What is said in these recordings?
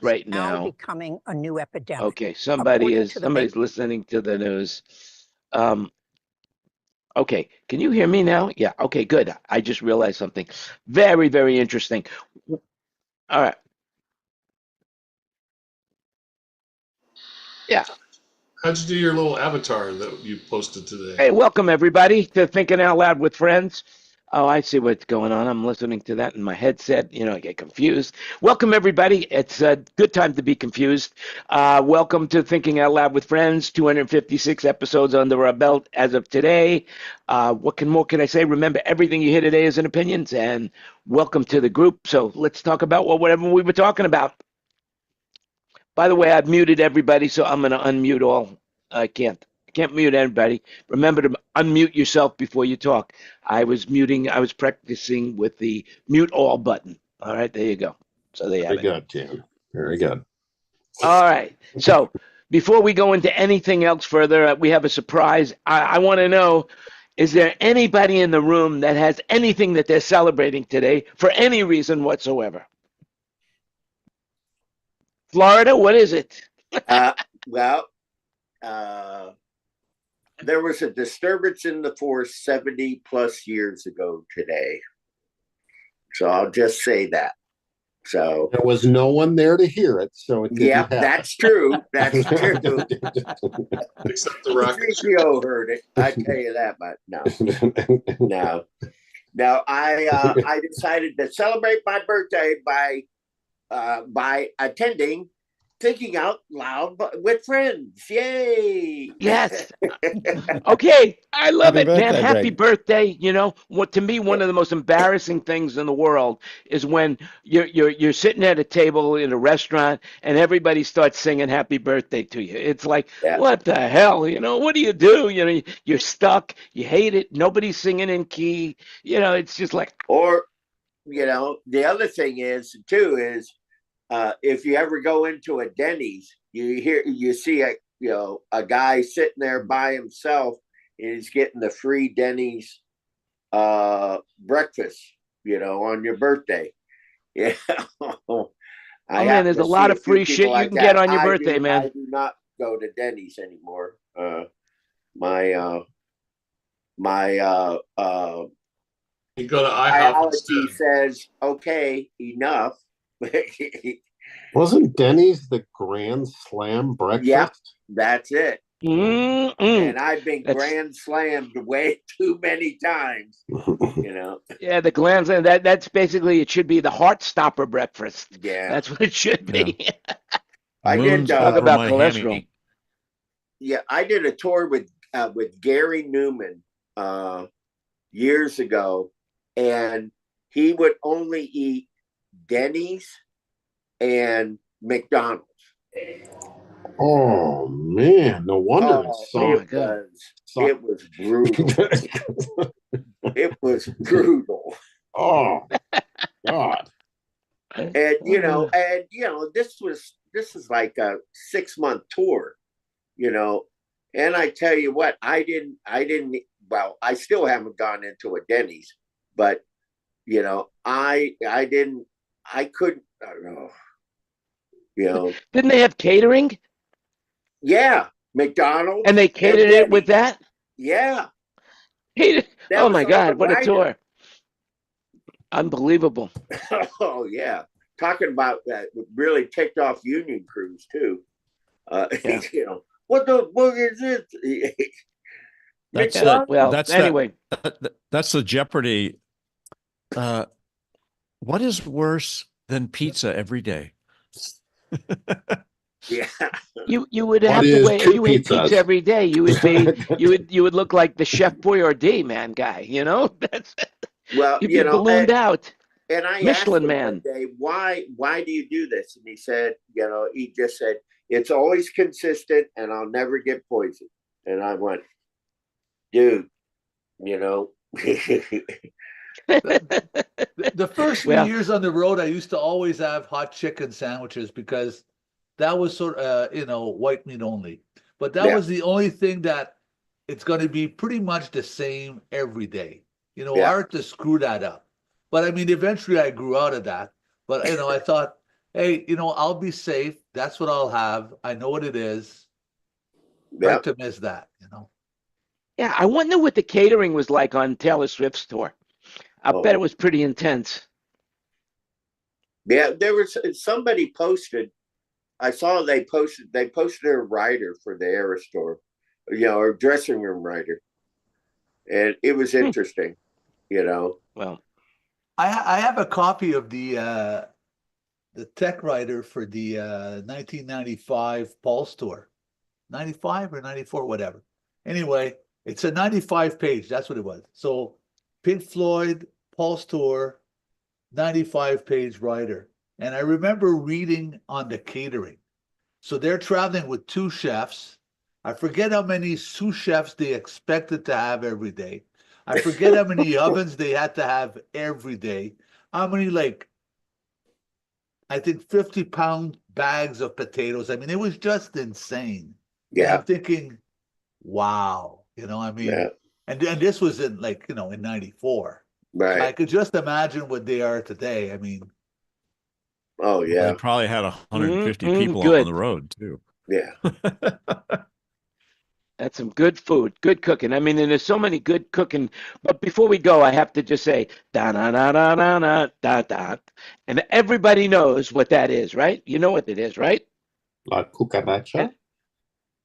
right now now. becoming a new epidemic. Okay, somebody's According to the listening to the news. Okay, can you hear me now? Yeah, okay, good. I just realized something. Very, very interesting. All right. Yeah. How'd you do your little avatar that you posted today? Hey, welcome everybody to Thinking Out Loud with Friends. Oh, I see what's going on. I'm listening to that in my headset. You know, I get confused. Welcome everybody. It's a good time to be confused. Welcome to Thinking Out Loud with Friends. 256 episodes under our belt as of today. What more can I say? Remember, everything you hear today is an opinions, and welcome to the group. So let's talk about whatever we were talking about. By the way, I've muted everybody, so I'm going to unmute all. I can't mute everybody. Remember to unmute yourself before you talk. I was practicing with the mute all button. All right, there you go. So there you have Very it. good, Jan. Very good. All right. So before we go into anything else further, we have a surprise. I want to know, is there anybody in the room that has anything that they're celebrating today for any reason whatsoever? Florida, what is it? Well, there was a disturbance in the force 70 plus years ago today. So I'll just say that. So there was no one there to hear it, so it didn't happen. That's true. That's true. Except the rocket. CPO heard it. I tell you that, but no. No, I decided to celebrate my birthday by attending Thinking Out Loud with Friends. Yay! Yes. Okay, I love Happy it, man. birthday, Happy Greg. birthday. You know, what to me one of the most embarrassing things in the world is when you're sitting at a table in a restaurant and everybody starts singing happy birthday to you. It's like, what the hell? You know, what do? You know, you're stuck, you hate it, nobody's singing in key. You know, it's just like, or you know, the other thing is if you ever go into a Denny's, you see a guy sitting there by himself and he's getting the free Denny's breakfast, you know, on your birthday. Yeah. man, there's a lot of free shit you can get on your birthday, man. I do not go to Denny's anymore. You go to IHOP biology instead. says, okay, enough. Wasn't Denny's the Grand Slam breakfast? Yep, that's it. And I've been That's- grand slammed way too many times, you know. Yeah, the glands, that's basically, it should be the heart stopper breakfast. Yeah, That's what it should be. I did talk about cholesterol. Yeah, I did a tour with Gary Newman years ago, and he would only eat Denny's and McDonald's. Oh man, no wonder it was brutal. It was brutal. Oh God. And you know, this is like a 6-month tour, you know. And I tell you what, I still haven't gone into a Denny's, but you know, I couldn't, I don't know. You know. Didn't they have catering? Yeah, McDonald's. And they catered it with that? Yeah. Oh my God, what a tour. Unbelievable. Oh yeah. Talking about that really ticked off union crews too. You know, what the fuck is this? That's the Jeopardy. What is worse than pizza every day? Yeah. You would have to wait. If you ate pizza every day, you would look like the Chef Boyardee man guy, you know? That's well, you'd be ballooned out. And I Michelin asked him man. one day, why do you do this? And he said, you know, he just said, it's always consistent and I'll never get poisoned. And I went, dude, you know. The first few years on the road, I used to always have hot chicken sandwiches because that was sort of, white meat only. But that was the only thing that it's going to be pretty much the same every day. You know, hard to screw that up. But I mean, eventually I grew out of that. But, I thought hey, I'll be safe. That's what I'll have. I know what it is. Yeah. Hard to miss that, Yeah, I wonder what the catering was like on Taylor Swift's tour. I bet it was pretty intense. Yeah, there was somebody posted. I saw they posted a writer for the Era store, or dressing room writer, and it was interesting, Well, I have a copy of the tech writer for the 1995 Pulse tour, 95 or 94, whatever. Anyway, it's a 95 page. That's what it was. So Pink Floyd Pulse tour, 95 page writer. And I remember reading on the catering. So they're traveling with 2 chefs. I forget how many sous chefs they expected to have every day. I forget how many ovens they had to have every day. How many, I think 50-pound bags of potatoes. I mean, it was just insane. Yeah. And I'm thinking, wow, Yeah. and this was in in 94. Right. I could just imagine what they are today. I mean, oh yeah. They probably had 150 people good. on the road too. Yeah. That's some good food, good cooking. I mean, and there's so many good cooking. But before we go, I have to just say da da da da da da da da, and everybody knows what that is, right? You know what it is, right? La cucaracha?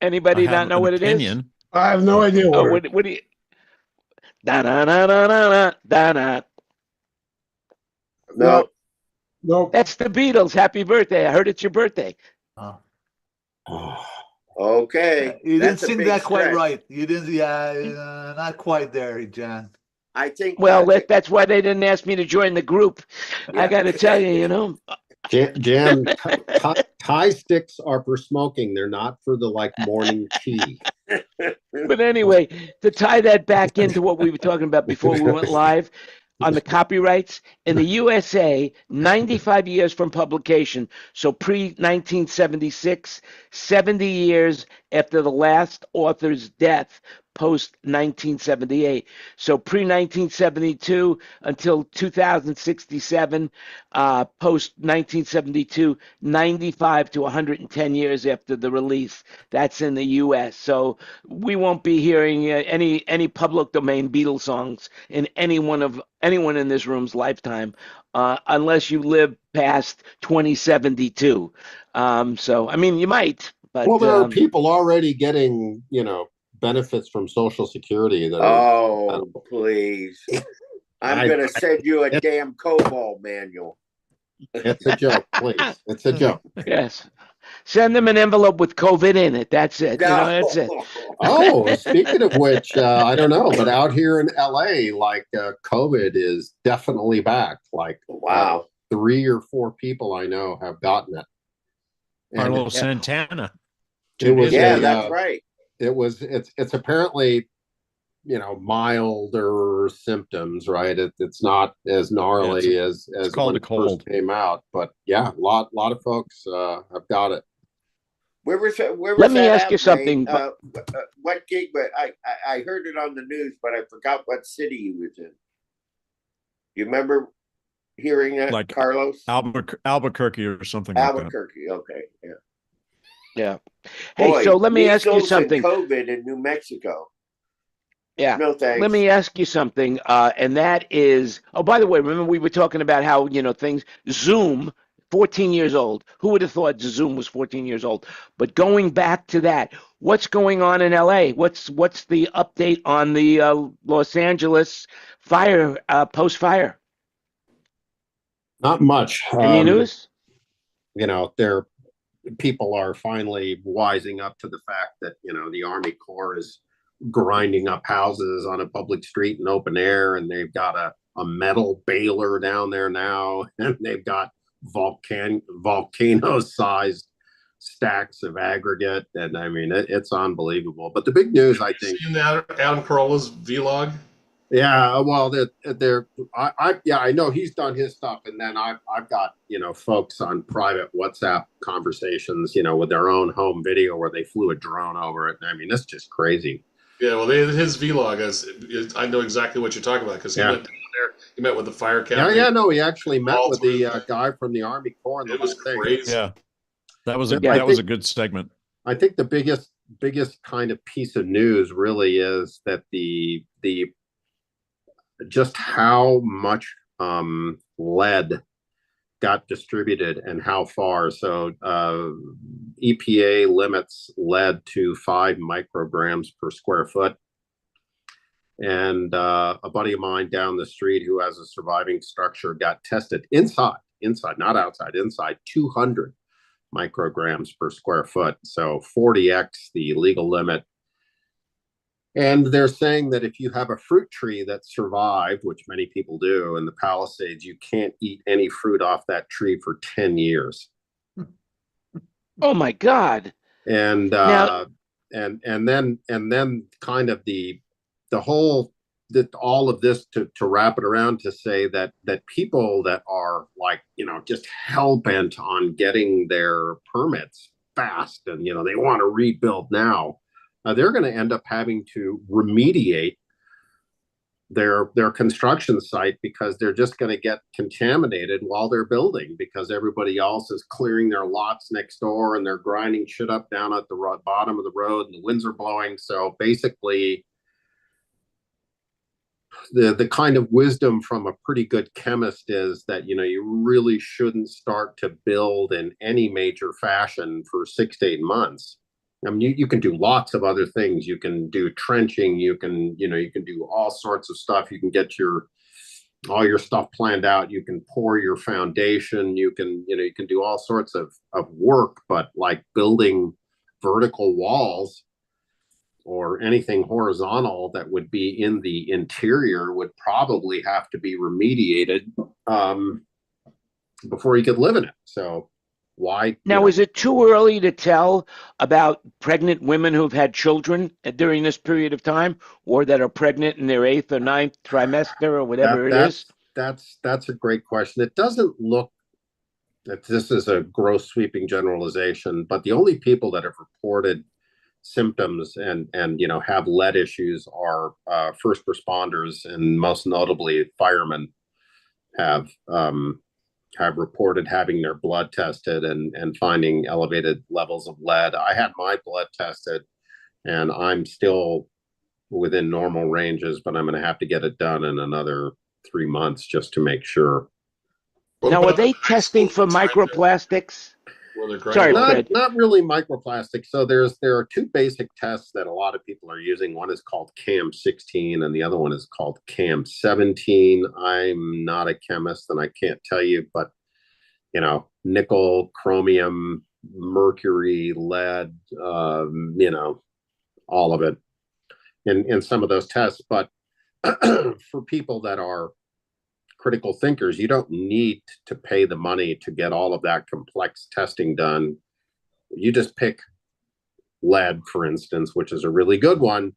Anybody I not have know an what it is? opinion. I have no idea Oh, what. what do you? Da da da da da da da. No. No. That's the Beatles. Happy birthday! I heard it's your birthday. Oh, Okay. you didn't That's a sing big that quite stretch. right. You didn't, not quite there, Jan. I think. Well, that's why they didn't ask me to join the group. I got to tell you, Jan, Thai sticks are for smoking. They're not for the morning tea. But anyway, to tie that back into what we were talking about before we went live on the copyrights, in the USA, 95 years from publication, so pre-1976, 70 years after the last author's death, post-1978. So pre-1972 until 2067, post-1972, 95 to 110 years after the release. That's in the U.S. So we won't be hearing any public domain Beatles songs in anyone in this room's lifetime, unless you live past 2072. So I mean, you might, but Well, there are people already getting, benefits from Social Security that oh, please. I'm going to send you a damn COBOL manual. It's a joke, please. It's a joke. yes. Send them an envelope with COVID in it. That's it. No. That's it. Oh, speaking of which, I don't know, but out here in LA, COVID is definitely back. Wow. 3 or 4 people I know have gotten it. Carlos Santana. It was that's right. It's apparently, milder symptoms, right? It's not as gnarly as called when a it cold. first came out, but yeah, a lot of folks have got it. Where was Let me that ask you something. What gig? But I heard it on the news, but I forgot what city he was in. You remember hearing that, Carlos? Albuquerque or something Albuquerque. Okay, yeah. Yeah. Hey, so let me ask you something. COVID in New Mexico. Yeah. No thanks. Let me ask you something, and that is. Oh, by the way, remember we were talking about how things. Zoom, 14 years old. Who would have thought Zoom was 14 years old? But going back to that, what's going on in LA? What's the update on the Los Angeles fire, post-fire? Not much. Any news? People are finally wising up to the fact that the Army Corps is grinding up houses on a public street in open air, and they've got a metal baler down there now, and they've got volcano-sized stacks of aggregate, and I mean it's unbelievable. But the big news, I think, seen that Adam Carolla's vlog. Yeah, well, I know he's done his stuff, and then I've got folks on private WhatsApp conversations, with their own home video where they flew a drone over it. I mean, that's just crazy. Yeah, well, his vlog I know exactly what you're talking about because he went down there. You met with the fire Yeah, captain. yeah, no, he actually met All with through the the- guy from the Army Corps and the It was whole thing. crazy. Yeah, that was a Yeah, that was a good segment. I think the biggest kind of piece of news really is that the just how much lead got distributed and how far. So EPA limits lead to 5 micrograms per square foot. And a buddy of mine down the street who has a surviving structure got tested inside, not outside, inside 200 micrograms per square foot. So 40x the legal limit. And they're saying that if you have a fruit tree that survived, which many people do in the Palisades, you can't eat any fruit off that tree for 10 years. Oh my God. And Now, and then kind of the whole that all of this to wrap it around to say that people that are like, just hell bent on getting their permits fast and they want to rebuild now, they're going to end up having to remediate their construction site because they're just going to get contaminated while they're building because everybody else is clearing their lots next door and they're grinding shit up down at the bottom of the road and the winds are blowing. So basically the kind of wisdom from a pretty good chemist is that you really shouldn't start to build in any major fashion for 6 to 8 months. I mean, you can do lots of other things. You can do trenching. You can do all sorts of stuff. You can get all your stuff planned out. You can pour your foundation. You can do all sorts of work. But like building vertical walls or anything horizontal that would be in the interior would probably have to be remediated before you could live in it. So why? Now, is it too early to tell about pregnant women who've had children during this period of time, or that are pregnant in their 8th or 9th trimester or whatever it is? That's a great question. It doesn't look that this is a gross sweeping generalization, but the only people that have reported symptoms and have lead issues are first responders, and most notably firemen have reported having their blood tested and finding elevated levels of lead. I had my blood tested and I'm still within normal ranges, but I'm going to have to get it done in another 3 months just to make sure. Now, are they testing for microplastics? Sorry, Fred. Not really microplastics. So there are 2 basic tests that a lot of people are using. One is called CAM16 and the other one is called CAM17. I'm not a chemist and I can't tell you, but nickel, chromium, mercury, lead, all of it in some of those tests. But for people that are critical thinkers, you don't need to pay the money to get all of that complex testing done. You just pick lead, for instance, which is a really good one,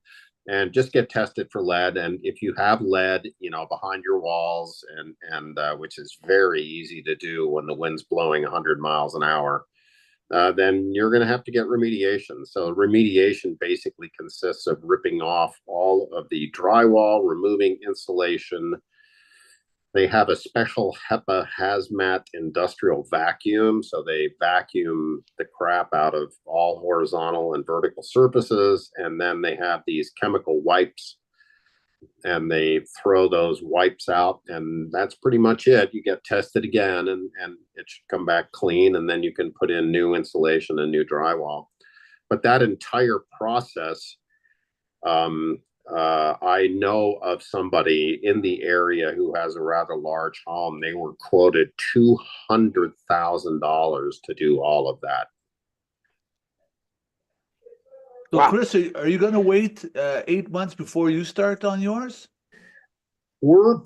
and just get tested for lead. And if you have lead, behind your walls, and which is very easy to do when the wind's blowing 100 miles an hour, then you're going to have to get remediation. So remediation basically consists of ripping off all of the drywall, removing insulation. They have a special HEPA hazmat industrial vacuum. So they vacuum the crap out of all horizontal and vertical surfaces. And then they have these chemical wipes and they throw those wipes out. And that's pretty much it. You get tested again and it should come back clean. And then you can put in new insulation and new drywall. But that entire process, I know of somebody in the area who has a rather large home. They were quoted $200,000 to do all of that. So, Wow. Chris, are you going to wait 8 months before you start on yours? Our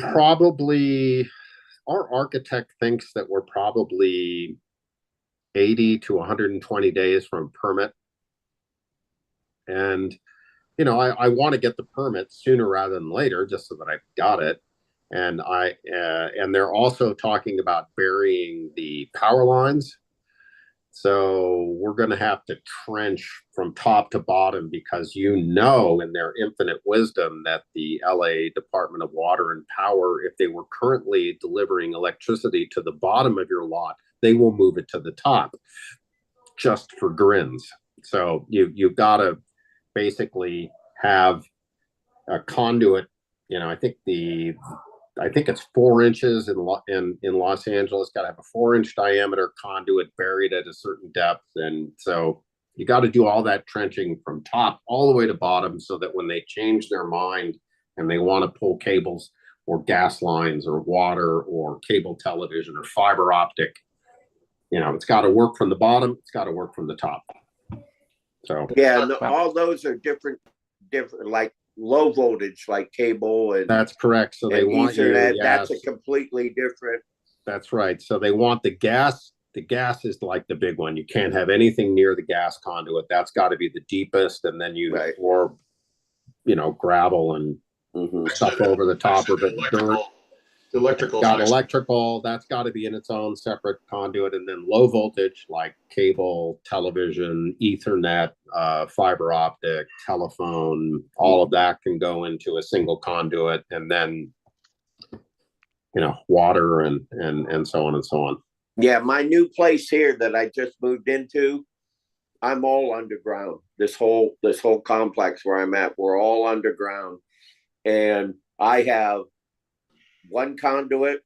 architect thinks that we're probably 80 to 120 days from permit. And I want to get the permit sooner rather than later, just so that I've got it. And and they're also talking about burying the power lines. So we're going to have to trench from top to bottom because in their infinite wisdom that the LA Department of Water and Power, if they were currently delivering electricity to the bottom of your lot, they will move it to the top just for grins. So you've got to basically have a conduit. I think it's 4 inches in Los Angeles. Got to have a 4-inch diameter conduit buried at a certain depth, and so you got to do all that trenching from top all the way to bottom, so that when they change their mind and they want to pull cables or gas lines or water or cable television or fiber optic, it's got to work from the bottom. It's got to work from the top. So yeah, all those are different, like low voltage, like cable, and that's correct. So they want Ethernet. That's a completely different. That's right. So they want the gas. The gas is like the big one. You can't have anything near the gas conduit. That's got to be the deepest, and then or gravel and stuff over the top of it. Electrical. Got electrical. That's got to be in its own separate conduit, and then low voltage like cable, television, Ethernet, fiber optic, telephone. All of that can go into a single conduit, and then water and so on and so on. Yeah, my new place here that I just moved into, I'm all underground. This whole complex where I'm at, we're all underground, and I have one conduit,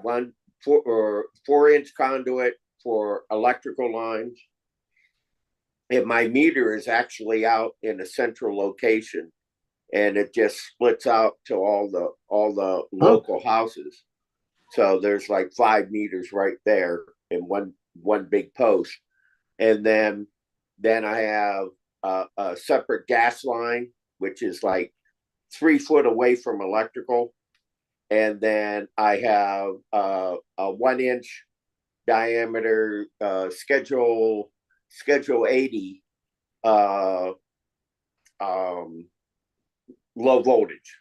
one 4-inch conduit for electrical lines, and my meter is actually out in a central location, and it just splits out to all the local houses. So there's like 5 meters right there in one big post, and then I have a separate gas line, which is like 3 foot away from electrical. And then I have a 1-inch diameter schedule 80 low voltage.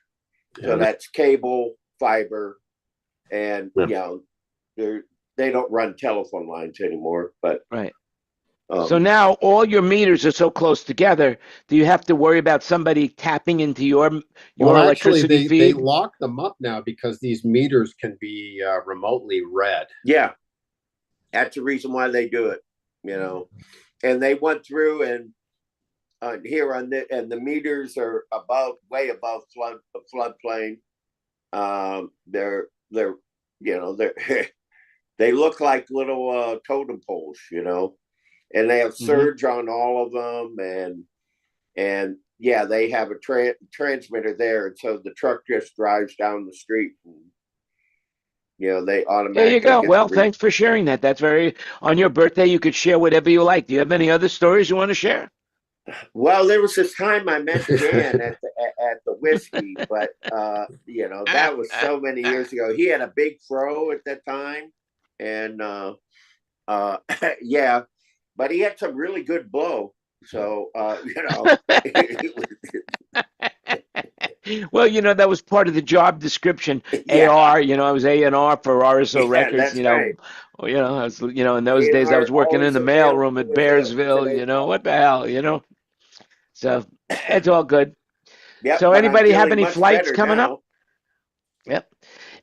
So that's cable, fiber, and they don't run telephone lines anymore. But right. So now all your meters are so close together. Do you have to worry about somebody tapping into your electricity feed? They lock them up now because these meters can be remotely read. Yeah, that's the reason why they do it. And they went through and here and the meters are way above floodplain. They look like little totem poles, and they have surge on all of them, and they have a transmitter there, and so the truck just drives down the street, and they automatically. There you go. Well, thanks for sharing that. That's on your birthday, you could share whatever you like. Do you have any other stories you want to share? Well, there was this time I met Jan at the whiskey, but that was so many years ago. He had a big fro at that time, and but he had some really good blow. So Well, that was part of the job description. AR, I was A&R for RSO Records. Right. I was, in those days I was working in the mailroom at Bearsville. What the hell, So it's all good. Yep, so anybody have any flights coming now. up? Yep.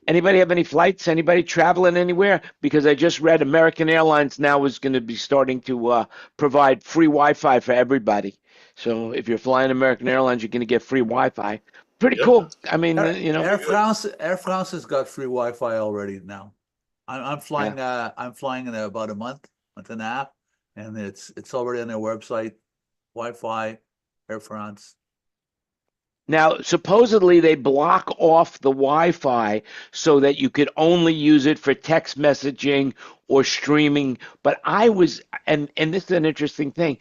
Anybody have any flights? Anybody traveling anywhere? Because I just read American Airlines now is going to be starting to provide free Wi-Fi for everybody. So if you're flying American Airlines, you're going to get free Wi-Fi. Pretty cool. I mean, Air France has got free Wi-Fi already now. I'm flying. I'm flying in about a month and a half, and it's already on their website. Wi-Fi, Air France. Now, supposedly they block off the Wi-Fi so that you could only use it for text messaging or streaming. But I was, and this is an interesting thing.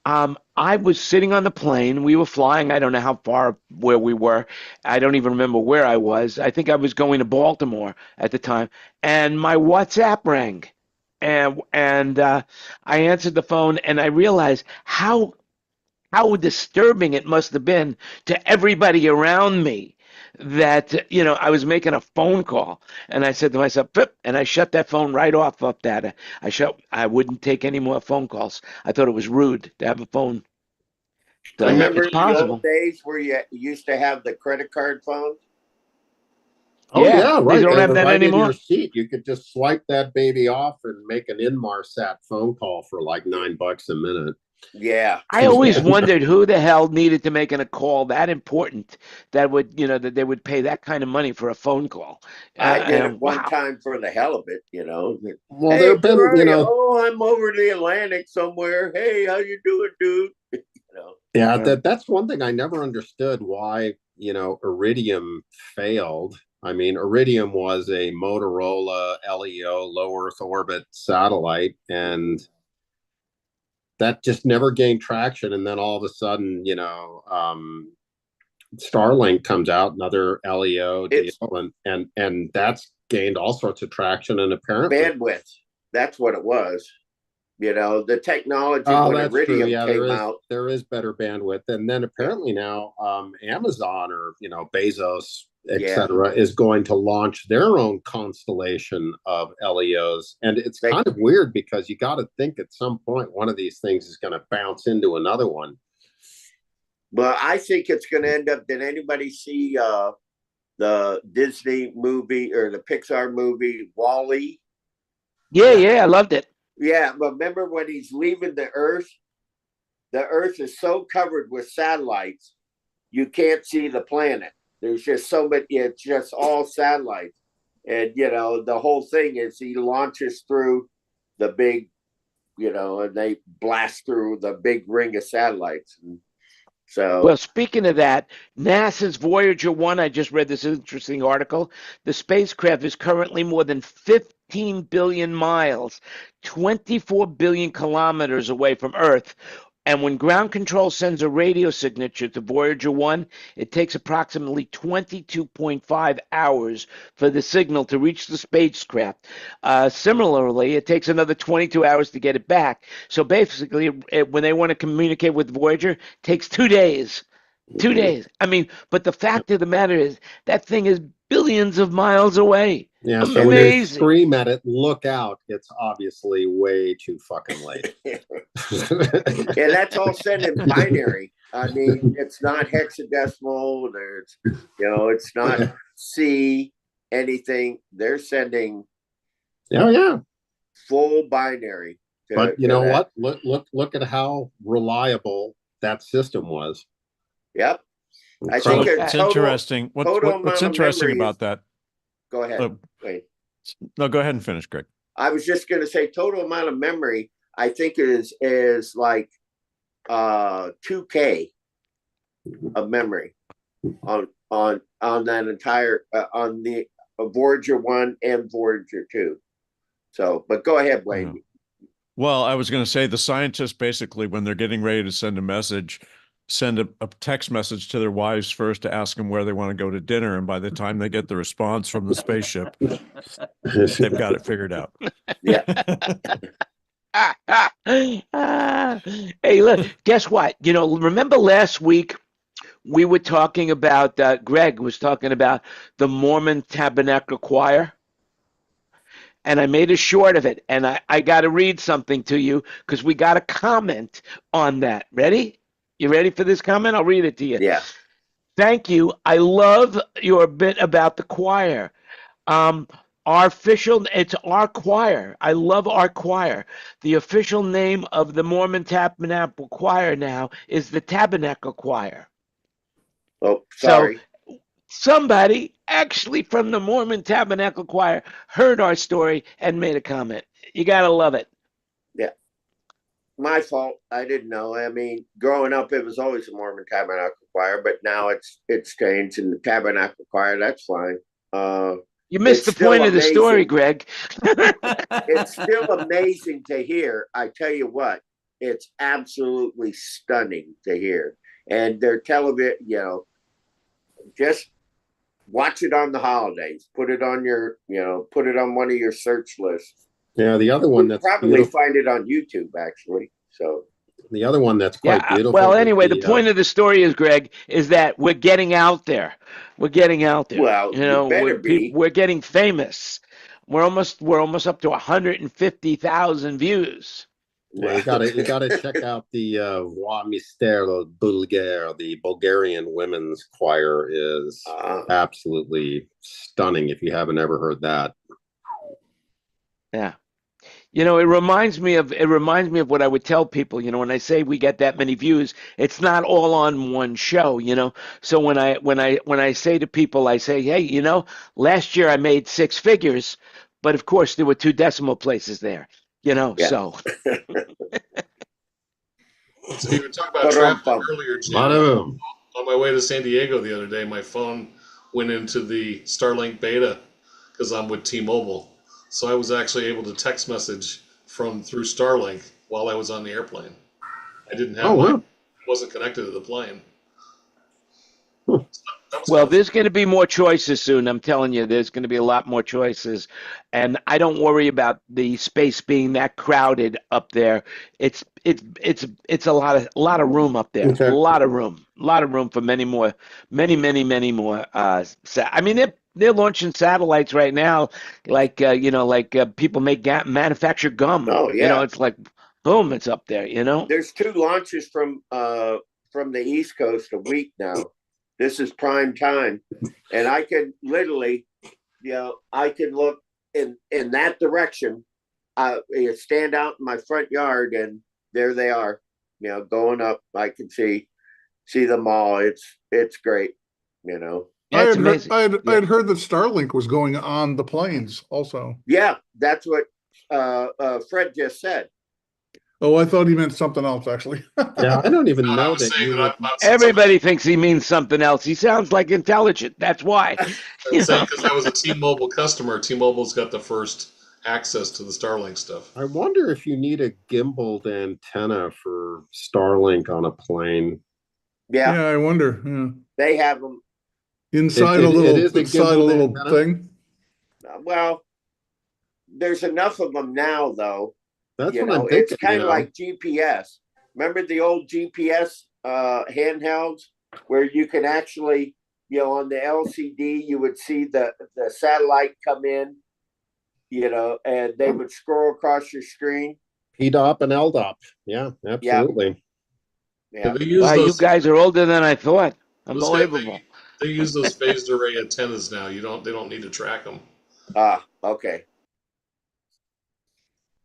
I was sitting on the plane. We were flying. I don't know how far where we were. I don't even remember where I was. I think I was going to Baltimore at the time. And my WhatsApp rang. And I answered the phone, and I realized how disturbing it must have been to everybody around me that, you know, I was making a phone call and I said to myself, "Pip," and I shut that phone right off up that. I wouldn't take any more phone calls. I thought it was rude to have a phone. So Remember it's in the old possible. days where you used to have the credit card phones? Oh Yeah, yeah, they right. don't They have were that right in your anymore. seat. You could just swipe that baby off and make an Inmarsat phone call for like $9 a minute. Yeah. I always Yeah. wondered who the hell needed to make a call that important that would, you know, that they would pay that kind of money for a phone call. I did it one Wow. time for the hell of it, you know. Well, there Hey, have where been, are you? Oh, I'm over the Atlantic somewhere. Hey, how you doing, dude? You know. yeah, that's one thing I never understood why, Iridium failed. I mean, Iridium was a Motorola LEO, low Earth orbit satellite, and that just never gained traction. And then all of a sudden, Starlink comes out, another LEO deal, It's and that's gained all sorts of traction. And apparently, bandwidth. That's what it was. You know, the technology oh, when that's true. Iridium Yeah, came out. there is better bandwidth, and then apparently now, Amazon or Bezos, Yeah. etc., is going to launch their own constellation of LEOs, and it's They, kind of weird because you got to think at some point one of these things is going to bounce into another one. well, I think it's going to end up. Did anybody see the Disney movie or the Pixar movie Wall-E? Yeah, yeah, I loved it. Yeah, but remember when he's leaving the Earth? The Earth is so covered with satellites, you can't see the planet. There's just so many. It's just all satellites, and the whole thing is he launches through the big, and they blast through the big ring of satellites. And so Well, speaking of that, NASA's Voyager 1, I just read this interesting article. The spacecraft is currently more than 15 billion miles, 24 billion kilometers away from Earth. And when ground control sends a radio signature to Voyager 1, it takes approximately 22.5 hours for the signal to reach the spacecraft. Similarly, it takes another 22 hours to get it back. So basically, when they want to communicate with Voyager, it takes 2 days. 2 days. I mean, but the fact of the matter is that thing is billions of miles away. Yeah, so when they Amazing. scream at it, look out, it's obviously way too fucking late. yeah, that's all sent in binary. I mean, it's not hexadecimal. There's, it's not C anything. They're sending Oh yeah, full binary. but you know what? Look at how reliable that system was. Yep. I So think it's interesting. What's interesting about that? Go ahead. Wait. No, go ahead and finish, Greg. I was just going to say total amount of memory. I think is like 2K of memory on that entire on the Voyager 1 and Voyager 2. So, but go ahead, Wayne. Yeah. Well, I was going to say the scientists basically, when they're getting ready to send a message, send a text message to their wives first to ask them where they want to go to dinner. And by the time they get the response from the spaceship, they've got it figured out. Yeah. Hey, look, guess what? Remember last week we were talking about, Greg was talking about the Mormon Tabernacle Choir? And I made a short of it. And I got to read something to you because we got a comment on that. Ready? You ready for this comment? I'll read it to you. Yeah. Thank you. I love your bit about the choir. It's our choir. I love our choir. The official name of the Mormon Tabernacle Choir now is the Tabernacle Choir. Oh, sorry. So somebody actually from the Mormon Tabernacle Choir heard our story and made a comment. You got to love it. Yeah. My fault. I didn't know. I mean, growing up, it was always the Mormon Tabernacle Choir, but now it's changed in the Tabernacle Choir. That's fine. You missed the point of the story, Greg. It's still amazing to hear. I tell you what, it's absolutely stunning to hear. And their television, just watch it on the holidays. Put it on put it on one of your search lists. Yeah, the other one that's probably find it on YouTube actually. So The other one that's Yeah. quite beautiful. Well, is anyway, the the, point of the story is, Greg, is that we're getting out there. We're getting out there. Well, You you know, better be. we're getting famous. We're almost up to 150,000 views. Yeah, you gotta check out the Voix Mystère Bulgare. The Bulgarian women's choir is absolutely stunning. If you haven't ever heard that, Yeah. You know, it reminds me of what I would tell people, you know, when I say we get that many views, it's not all on one show, you know. So when I say to people, I say, "Hey, you know, last year I made six figures, but of course there were two decimal places there." You know, Yeah. so So you were talking about traffic Ba-dum-bum. earlier, Jim. Bada-boom. On my way to San Diego the other day, my phone went into the Starlink beta because I'm with T-Mobile. So I was actually able to text message through Starlink while I was on the airplane. I didn't have wow. wasn't connected to the plane. Huh. That was well, kind of there's going to be more choices soon. I'm telling you, there's going to be a lot more choices, and I don't worry about the space being that crowded up there. It's a lot of room up there. Okay. A lot of room for many more, many more. I mean, they're launching satellites right now, like people manufacture gum. Oh, You know, yeah. it's like, boom, it's up there. You know. There's 2 launches from the East Coast a week now. This is prime time, and I can literally, I can look in that direction. Stand out in my front yard, and there they are. You know, going up. I can see them all. It's great. You know. Yeah, it's amazing. I had heard that Starlink was going on the planes also. Yeah, that's what Fred just said. Oh, I thought he meant something else, actually. Yeah, I don't even No, I know was that saying you. that Everybody thinks he means something else. He sounds like intelligent. That's why. I'm saying because I was a T-Mobile customer. T-Mobile's got the first access to the Starlink stuff. I wonder if you need a gimbaled antenna for Starlink on a plane. Yeah, Yeah, I wonder. Yeah. they have them. Inside It a little, is a inside a gimbal little antenna? thing. Well, there's enough of them now, though. That's You what know, I'm thinking. it's kind you of know. like GPS. Remember the old GPS handhelds where you can actually, on the LCD, you would see the satellite come in, and they would scroll across your screen. PDOP and LDOP. Yeah, absolutely. Yeah. They use Wow, you those. guys are older than I thought. Those guys, Unbelievable. they use those phased array antennas now. They don't need to track them. Okay.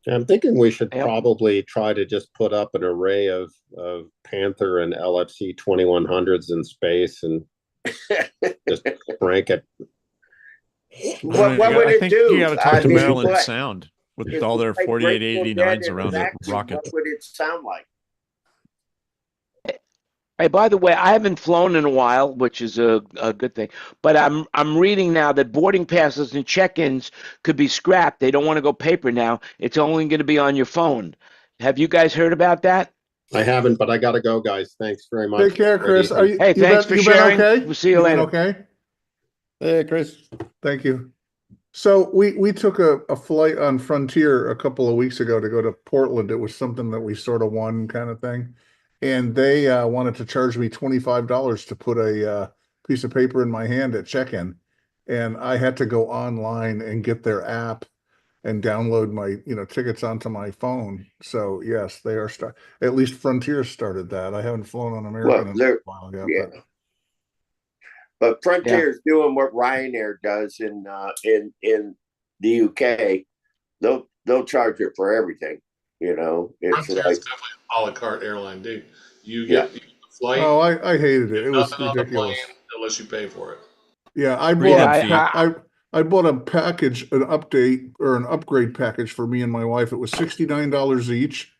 I'm thinking we should Yep. probably try to just put up an array of Panther and LFC 2100s in space and just crank it. What I would it think do? you got to talk to mean, Maryland what? Sound with If all we their played 4889s Grateful Dead around in it. vacuum, Rocket. What would it sound like? Hey, by the way, I haven't flown in a while, which is a good thing. But I'm reading now that boarding passes and check-ins could be scrapped. They don't want to go paper now. It's only going to be on your phone. Have you guys heard about that? I haven't, but I gotta go, guys. Thanks very much. Take care, Chris. Are you, Hey, you thanks been, for you been sharing. okay? We'll see you been later. Okay. Hey, Chris. Thank you. So we took a flight on Frontier a couple of weeks ago to go to Portland. It was something that we sort of won kind of thing. And they wanted to charge me $25 to put a piece of paper in my hand at check-in. And I had to go online and get their app and download my, tickets onto my phone. So yes, they are at least Frontier started that. I haven't flown on American in a while yet. Yeah. But Frontier's doing what Ryanair does in the UK. They'll charge you for everything. It's Frontier like is definitely an a la carte airline, dude. You get the flight. Oh, I hated it. It was nothing ridiculous. on the plane unless you pay for it. Yeah, I bought a package, an update or an upgrade package for me and my wife. It was $69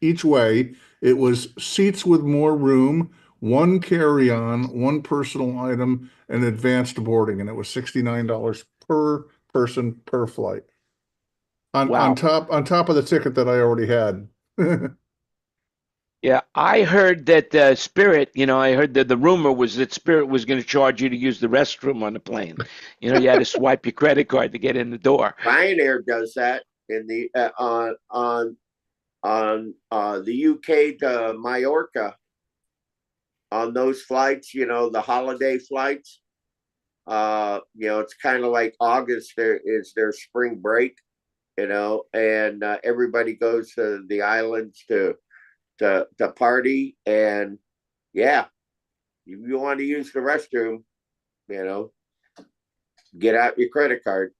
each way. It was seats with more room, one carry-on, one personal item, and advanced boarding, and it was $69 per person per flight. On top of the ticket that I already had. Yeah, I heard that Spirit, I heard that the rumor was that Spirit was going to charge you to use the restroom on the plane. You had to swipe your credit card to get in the door. Ryanair does that in the on on the UK to Mallorca on those flights, the holiday flights. It's kind of like August there is their spring break, and everybody goes to the islands to party. And yeah, if you want to use the restroom, get out your credit card.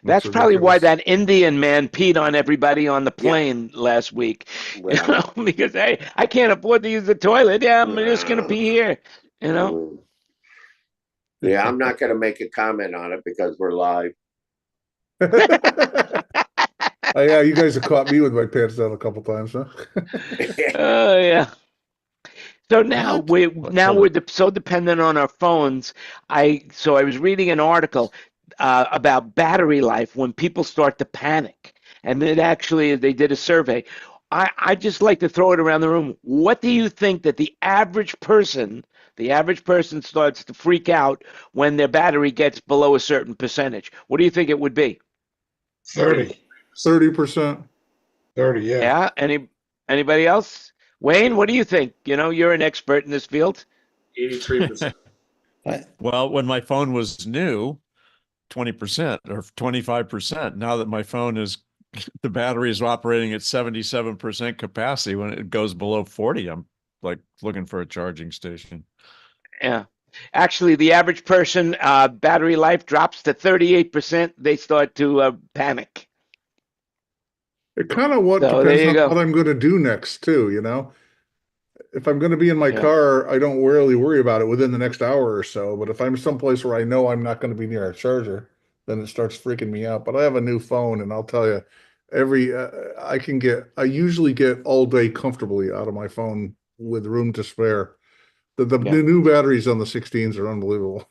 That's probably why that Indian man peed on everybody on the plane last week. Well, Because hey, I can't afford to use the toilet. Yeah, I'm just gonna pee here. Yeah, I'm not gonna make a comment on it because we're live. Oh, yeah, you guys have caught me with my pants down a couple times, huh? Oh yeah. So now we're so dependent on our phones. I was reading an article about battery life when people start to panic, and then actually they did a survey. I just like to throw it around the room. What do you think that the average person starts to freak out when their battery gets below a certain percentage? What do you think it would be? 30%. 30, yeah. Yeah. Anybody else? Wayne, what do you think? You're an expert in this field. 83%. Well, when my phone was new, 20% or 25%. Now that my phone the battery is operating at 77% capacity, when it goes below 40, I'm like looking for a charging station. Yeah. Actually, the average person, battery life drops to 38%. They start to panic. It kind of depends on what I'm going to do next, too, If I'm going to be in my car, I don't really worry about it within the next hour or so. But if I'm someplace where I know I'm not going to be near a charger, then it starts freaking me out. But I have a new phone, and I'll tell you, I usually get all day comfortably out of my phone with room to spare. The new batteries on the 16s are unbelievable.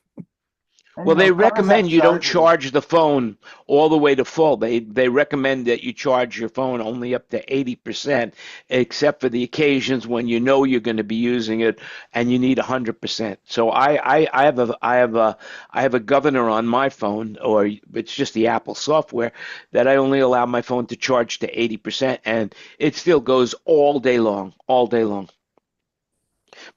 Well, they recommend you don't charge the phone all the way to full. They recommend that you charge your phone only up to 80%, except for the occasions when you know you're going to be using it and you need 100%. So I have a governor on my phone, or it's just the Apple software, that I only allow my phone to charge to 80%, and it still goes all day long, all day long.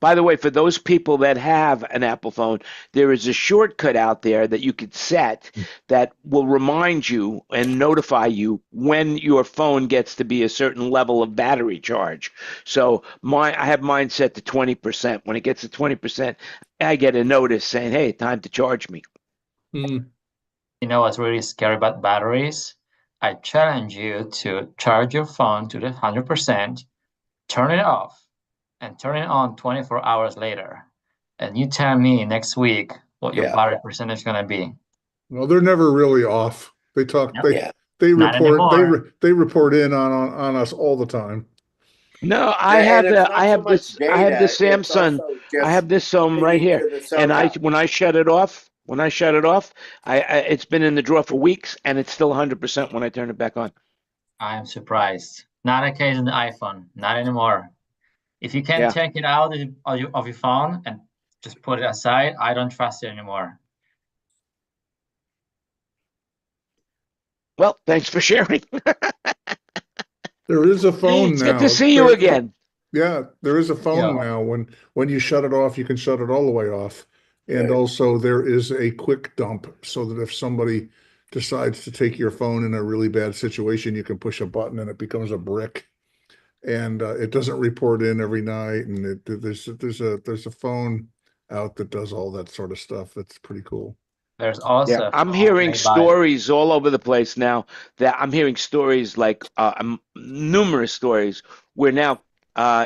By the way, for those people that have an Apple phone, there is a shortcut out there that you could set that will remind you and notify you when your phone gets to be a certain level of battery charge. So I have mine set to 20%. When it gets to 20%, I get a notice saying, "Hey, time to charge me." You know what's really scary about batteries? I challenge you to charge your phone to the 100%, turn it off, and turn it on 24 hours later. And you tell me next week what your battery percentage is going to be. Well, they're never really off. They report in on us all the time. No, I have this Samsung. I have this right here, and when I shut it off, it's been in the drawer for weeks, and it's still 100% when I turn it back on. I am surprised. Not the case in the iPhone. Not anymore. If you can take it out of your phone and just put it aside, I don't trust it anymore. Well, thanks for sharing. There is a phone it's now. Good to see you again. Yeah, there is a phone now. When you shut it off, you can shut it all the way off. And also there is a quick dump, so that if somebody decides to take your phone in a really bad situation, you can push a button and it becomes a brick. And it doesn't report in every night. And there's a phone out that does all that sort of stuff. That's pretty cool. There's also I'm hearing stories all over the place now. That I'm hearing stories like numerous stories where now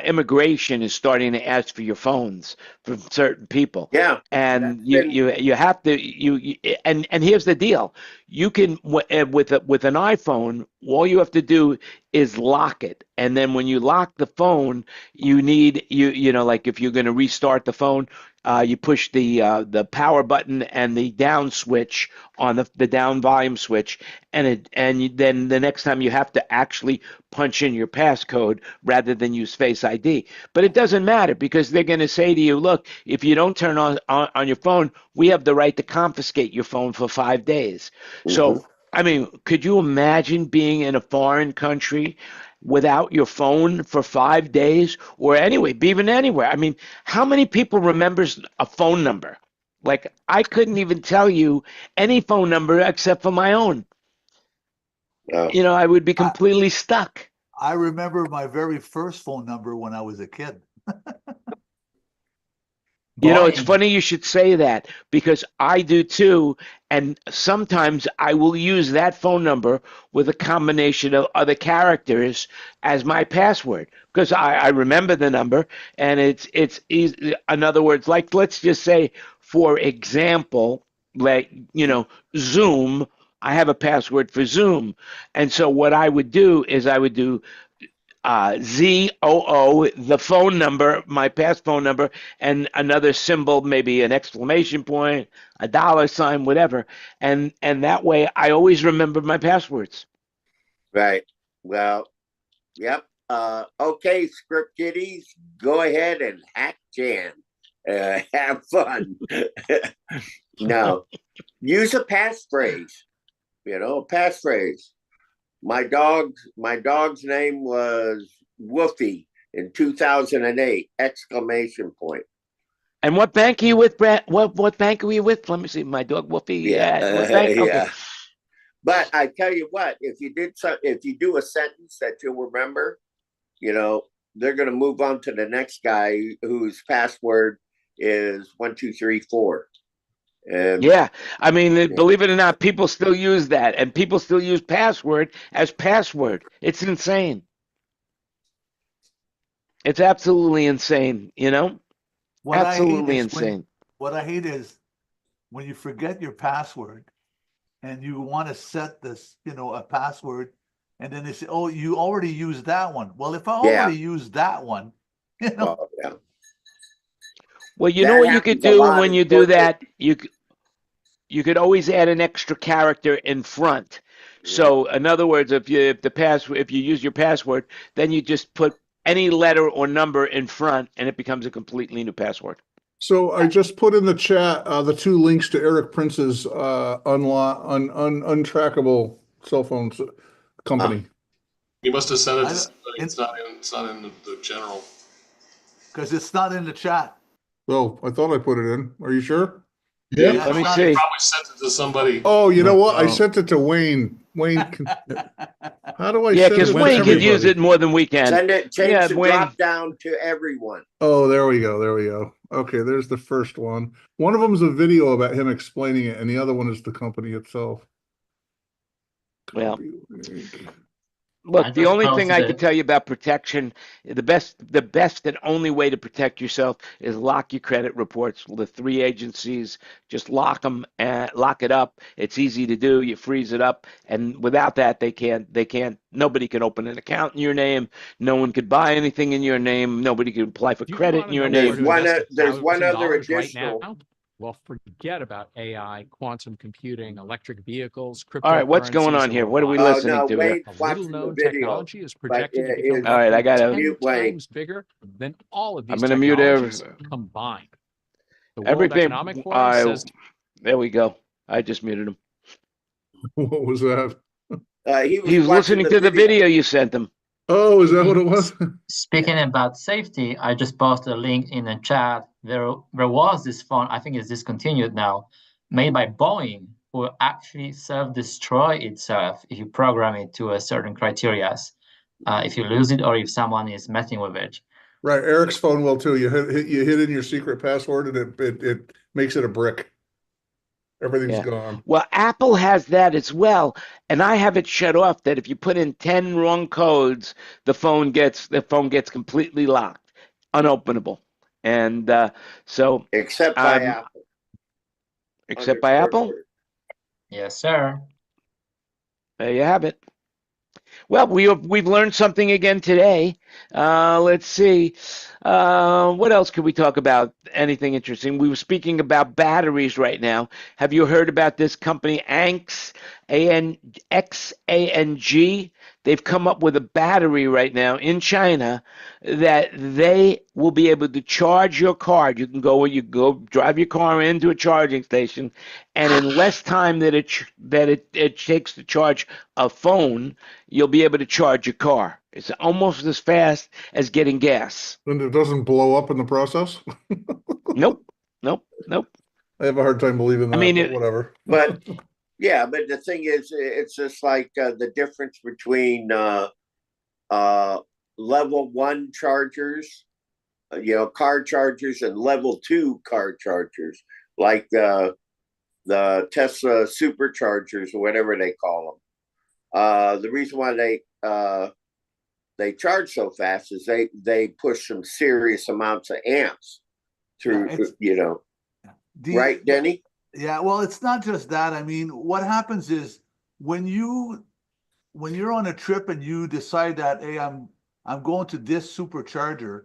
immigration is starting to ask for your phones from certain people. Yeah, and you have to and here's the deal: you can with an iPhone, all you have to do is lock it, and then when you lock the phone, you need like if you're going to restart the phone, you push the power button and the down switch on the down volume switch, and then the next time you have to actually punch in your passcode rather than use Face ID. But it doesn't matter, because they're going to say to you, look, if you don't turn on your phone, we have the right to confiscate your phone for 5 days. So I mean, could you imagine being in a foreign country without your phone for 5 days, or anyway, even anywhere. I mean, how many people remembers a phone number? Like, I couldn't even tell you any phone number except for my own. You know, I would be completely stuck. I remember my very first phone number when I was a kid. You know, it's funny you should say that, because I do too. And sometimes I will use that phone number with a combination of other characters as my password, because I remember the number, and it's easy. In other words, like, let's just say, for example, like, you know, Zoom, I have a password for Zoom. And so what I would do is I would do ZOO, the phone number, my past phone number, and another symbol, maybe an exclamation point, a dollar sign, whatever. And that way I always remember my passwords. Right. Well, yep. Okay, script kiddies, go ahead and hack Jan. Have fun. No, use a passphrase. You know, a passphrase. My dog's name was Woofy in 2008! Exclamation point. And what bank are you with, Brad? What bank are you with? Let me see. My dog Woofy. Yeah. What bank? Okay. Yeah. But I tell you what, if you do a sentence that you'll remember, you know, they're going to move on to the next guy whose password is 123 4. And yeah, I mean, believe it or not, people still use that, and people still use password as password. It's insane. It's absolutely insane, you know? Absolutely insane. What I hate is when you forget your password and you want to set this, you know, a password, and then they say, "Oh, you already used that one." Well, if I already used that one, you know. Oh, yeah. Well, you know what you could do when you do that? You could always add an extra character in front. So, in other words, if you use your password, then you just put any letter or number in front, and it becomes a completely new password. So I just put in the chat the 2 links to Eric Prince's untrackable cell phone company. You must have sent it to somebody. It's not in the general. Because it's not in the chat. Oh, I thought I put it in. Are you sure? Yeah, let me see. You probably sent it to somebody. Oh, you know what? I sent it to Wayne. Wayne, how do I? Yeah, because Wayne could use it more than we can. Send it. Change the drop down to everyone. Oh, there we go. There we go. Okay, there's the first one. One of them is a video about him explaining it, and the other one is the company itself. Well, look, the only thing I can tell you about protection, the best and only way to protect yourself is lock your credit reports. The 3 agencies, just lock them and lock it up. It's easy to do. You freeze it up, and without that, nobody can open an account in your name. No one could buy anything in your name. Nobody can apply for credit in your name. There's one other additional. Right, well, forget about AI, quantum computing, electric vehicles, cryptocurrencies. All right, what's going on here? What are we listening to here? A little-known technology is projected to become all right, I got 10 times bigger than all of these I'm going to mute combined. The World everything. Economic Forum says, there we go. I just muted him. What was that? He was listening to the video you sent him. Oh, is that what it was? Speaking about safety, I just posted a link in the chat. There was this phone, I think it's discontinued now, made by Boeing, who actually self-destroy itself if you program it to a certain criteria. If you lose it or if someone is messing with it. Right, Eric's phone will too. You hit in your secret password, and it makes it a brick. Everything's gone. Well, Apple has that as well, and I have it shut off that if you put in 10 wrong codes, the phone gets completely locked, unopenable. And so except by Apple. Except by Apple? Yes, sir. There you have it. Well, we've learned something again today. Let's see. What else could we talk about? Anything interesting? We were speaking about batteries right now. Have you heard about this company, Anx, XANG? They've come up with a battery right now in China that they will be able to charge your car. You can go drive your car into a charging station, and in less time that it takes to charge a phone, you'll be able to charge your car. It's almost as fast as getting gas. And it doesn't blow up in the process? Nope, nope, nope. I have a hard time believing that, I mean, but whatever. But yeah, but the thing is, it's just like the difference between level 1 chargers, car chargers, and level 2 car chargers, like the Tesla superchargers or whatever they call them. The reason why they charge so fast is they push some serious amounts of amps through, right, Denny? Yeah, well, it's not just that. I mean, what happens is when you're on a trip and you decide that, hey, I'm going to this supercharger,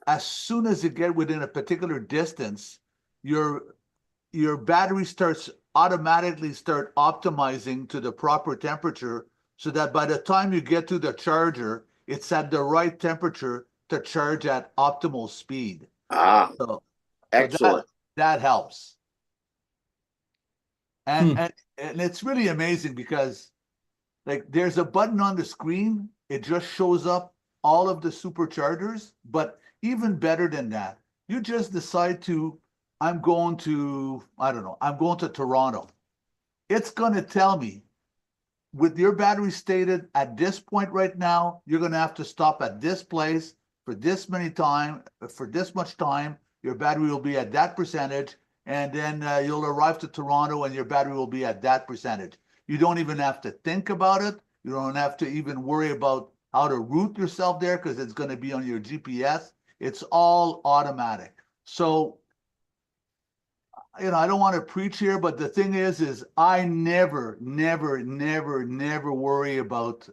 as soon as you get within a particular distance, your battery starts automatically start optimizing to the proper temperature, so that by the time you get to the charger, it's at the right temperature to charge at optimal speed. So Excellent. That helps. And it's really amazing because, like, there's a button on the screen. It just shows up all of the superchargers. But even better than that, you just decide I'm going to Toronto. It's going to tell me, with your battery stated at this point right now, you're going to have to stop at this place for this much time. Your battery will be at that percentage. And then you'll arrive to Toronto and your battery will be at that percentage. You don't even have to think about it. You don't have to even worry about how to route yourself there because it's going to be on your GPS. It's all automatic. So, I don't want to preach here, but the thing is I never worry about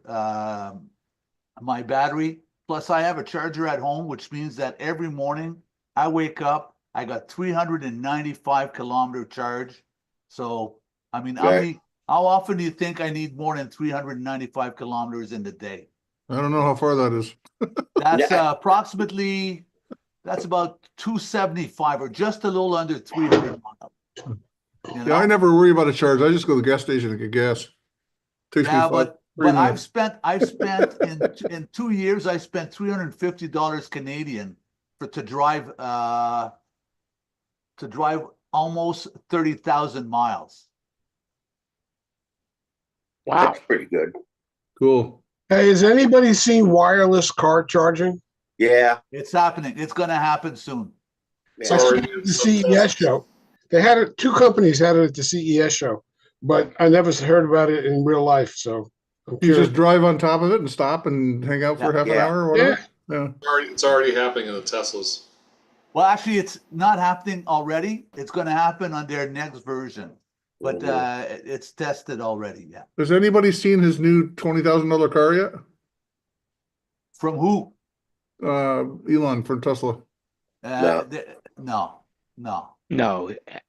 my battery. Plus, I have a charger at home, which means that every morning I wake up, I got 395 kilometer charge. So, I mean, how often do you think I need more than 395 kilometers in the day? I don't know how far that is. That's approximately, that's about 275 or just a little under 300 miles. Yeah, I never worry about a charge. I just go to the gas station to get gas. But I've spent in 2 years, I spent $350 Canadian to drive almost 30,000 miles. Wow. That's pretty good. Cool. Hey, has anybody seen wireless car charging? Yeah. It's happening. It's going to happen soon. I saw it at the CES show. They had it, 2 companies had it at the CES show, but I never heard about it in real life. So you just drive on top of it and stop and hang out for half an hour or whatever? Yeah. It's already happening in the Teslas. Well, actually, it's not happening already. It's going to happen on their next version, but it's tested already. Yeah. Has anybody seen his new $20,000 car yet? From who? Elon from Tesla. No.